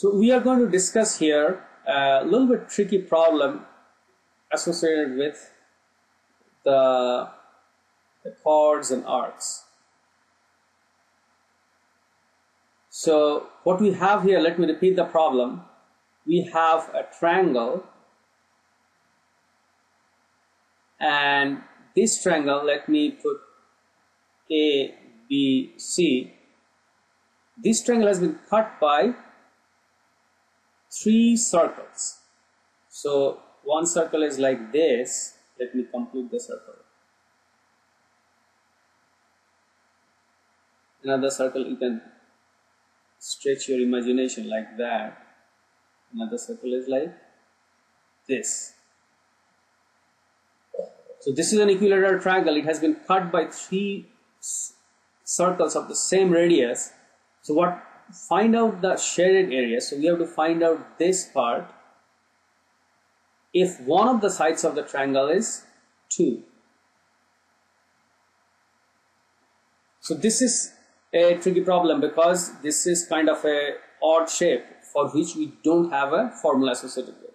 So we are going to discuss here a little bit tricky problem associated with the chords and arcs. So what we have here, let me repeat the problem. We have a triangle, and this triangle, let me put A, B, C. This triangle has been cut by 3 circles. So one circle is like this. Let me complete the circle. Another circle, you can stretch your imagination like that. Another circle is like this. So this is an equilateral triangle. It has been cut by 3 circles of the same radius. So find out the shaded area. So we have to find out this part if one of the sides of the triangle is 2. So this is a tricky problem because this is kind of a odd shape for which we don't have a formula associated with.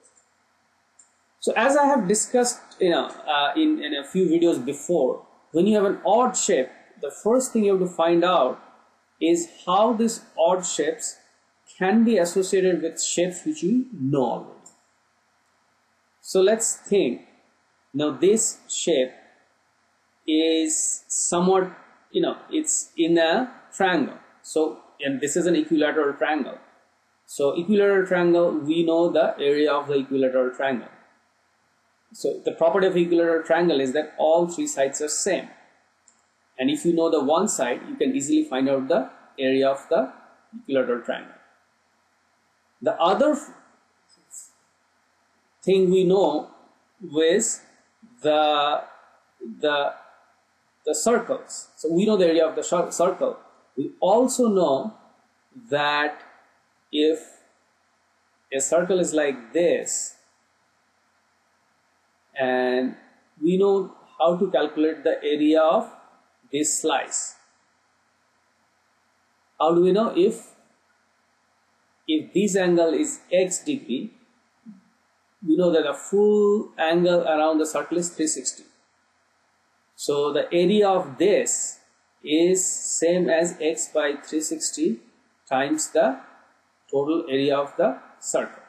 So as I have discussed in a few videos before, when you have an odd shape, the first thing you have to find out is how these odd shapes can be associated with shapes which you know already. So let's think. Now this shape is somewhat, it's in a triangle. So, and this is an equilateral triangle. So equilateral triangle, we know the area of the equilateral triangle. So the property of equilateral triangle is that all 3 sides are same. And if you know the one side, you can easily find out the area of the equilateral triangle. The other thing we know is the circles. So we know the area of the circle. We also know that if a circle is like this, and we know how to calculate the area of this slice. How do we know? If this angle is x degree, we know that the full angle around the circle is 360. So the area of this is same as x by 360 times the total area of the circle.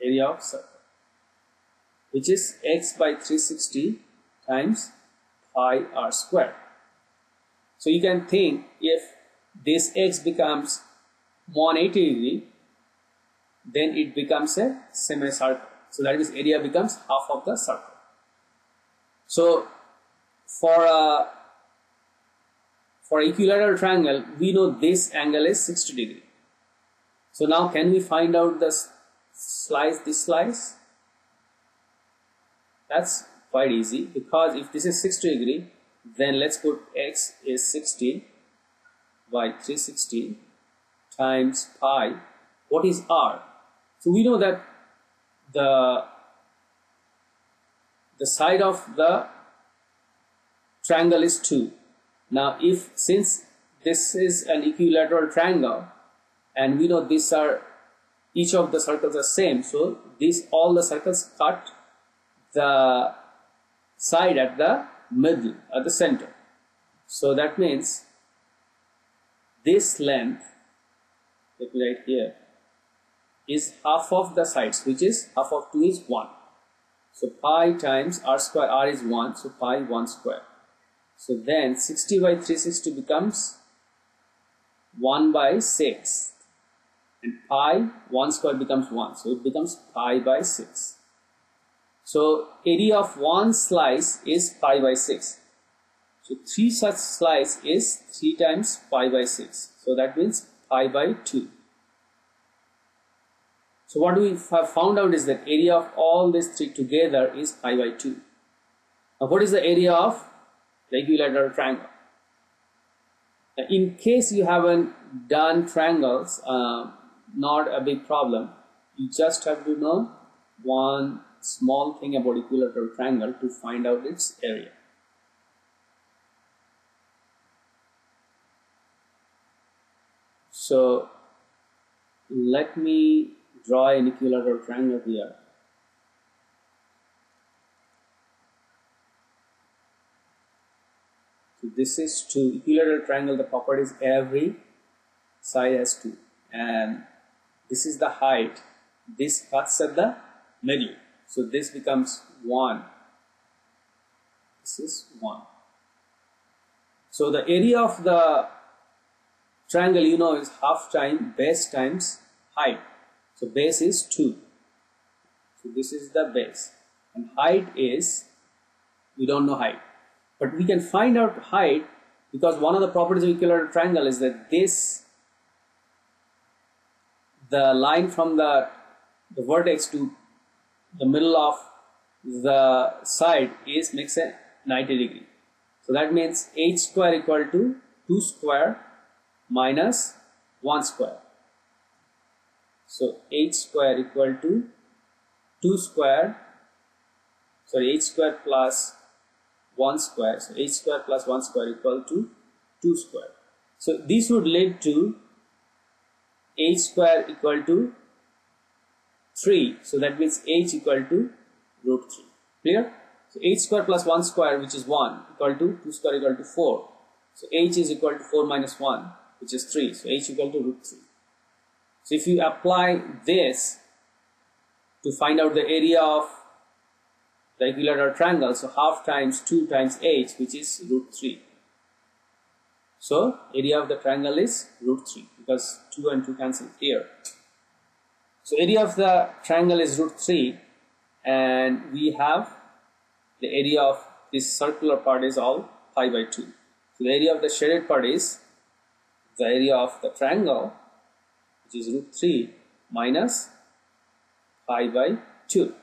Area of circle, which is x by 360 times pi r square. So you can think if this x becomes 180 degree, then it becomes a semicircle. So that means area becomes half of the circle. So for equilateral triangle, we know this angle is 60 degree. So now can we find out this slice? That's quite easy, because if this is 60 degree, then let's put x is 60 by 360 times pi. What is r? So we know that the side of the triangle is 2. Now since this is an equilateral triangle, and we know each of the circles are same, so all the circles cut the side at the middle, at the center. So that means this length, let me write here, is half of the sides, which is half of 2 is 1. So pi times r square, r is 1, so pi 1 square. So then 60 by 360 becomes 1 by 6. And pi 1 square becomes 1, so it becomes pi by 6. So area of one slice is pi by 6. So 3 such slice is 3 times pi by 6. So that means pi by 2. So what we have found out is that area of all these 3 together is pi by 2. Now what is the area of the equilateral triangle? Now, in case you haven't done triangles, not a big problem. You just have to know one small thing about equilateral triangle to find out its area. So let me draw an equilateral triangle here. So this is 2. Equilateral triangle, the property is every side has 2. And this is the height. This cuts at the middle. So this becomes 1. This is 1. So the area of the triangle, you know, is half time base times height. So base is 2. So this is the base. And height is, we don't know height. But we can find out height because one of the properties of equilateral triangle is that the line from the vertex to the middle of the side makes a 90 degree. So that means h square equal to 2 square minus 1 square. So h square equal to 2 square, sorry, h square plus 1 square. So h square plus 1 square equal to 2 square. So this would lead to h square equal to 3. So that means h equal to root 3. Clear? So h square plus 1 square, which is 1, equal to 2 square equal to 4. So h is equal to 4 minus 1, which is 3. So h equal to root 3. So if you apply this to find out the area of the equilateral triangle, so half times 2 times h, which is root 3. So area of the triangle is root 3 because 2 and 2 cancel here. So area of the triangle is root 3, and we have the area of this circular part is all pi by 2. So the area of the shaded part is the area of the triangle, which is root 3 minus pi by 2.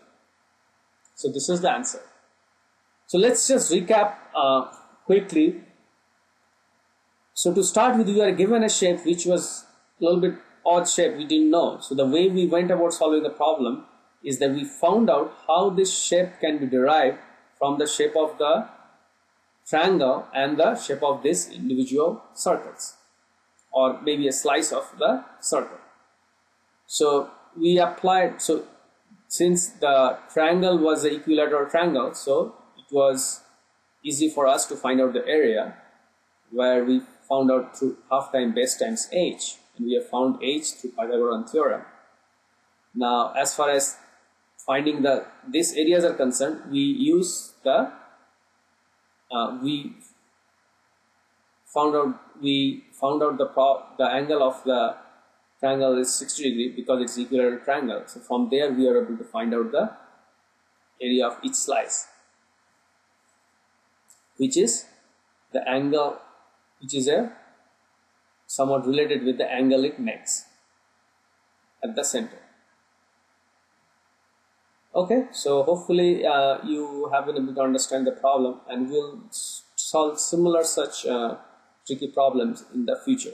So this is the answer. So let's just recap quickly. So to start with, we are given a shape which was a little bit odd shape, we didn't know. So the way we went about solving the problem is that we found out how this shape can be derived from the shape of the triangle and the shape of this individual circles, or maybe a slice of the circle. So we applied, so since the triangle was an equilateral triangle, so it was easy for us to find out the area, where we found out through half time base times h, and we have found h through Pythagorean theorem. Now as far as finding these areas are concerned, we use the we found out the angle of the triangle is 60 degree because it's equilateral triangle. So from there we are able to find out the area of each slice, which is the angle, which is somewhat related with the angle it makes at the center. Okay, so hopefully you have been able to understand the problem, and we'll solve similar such tricky problems in the future.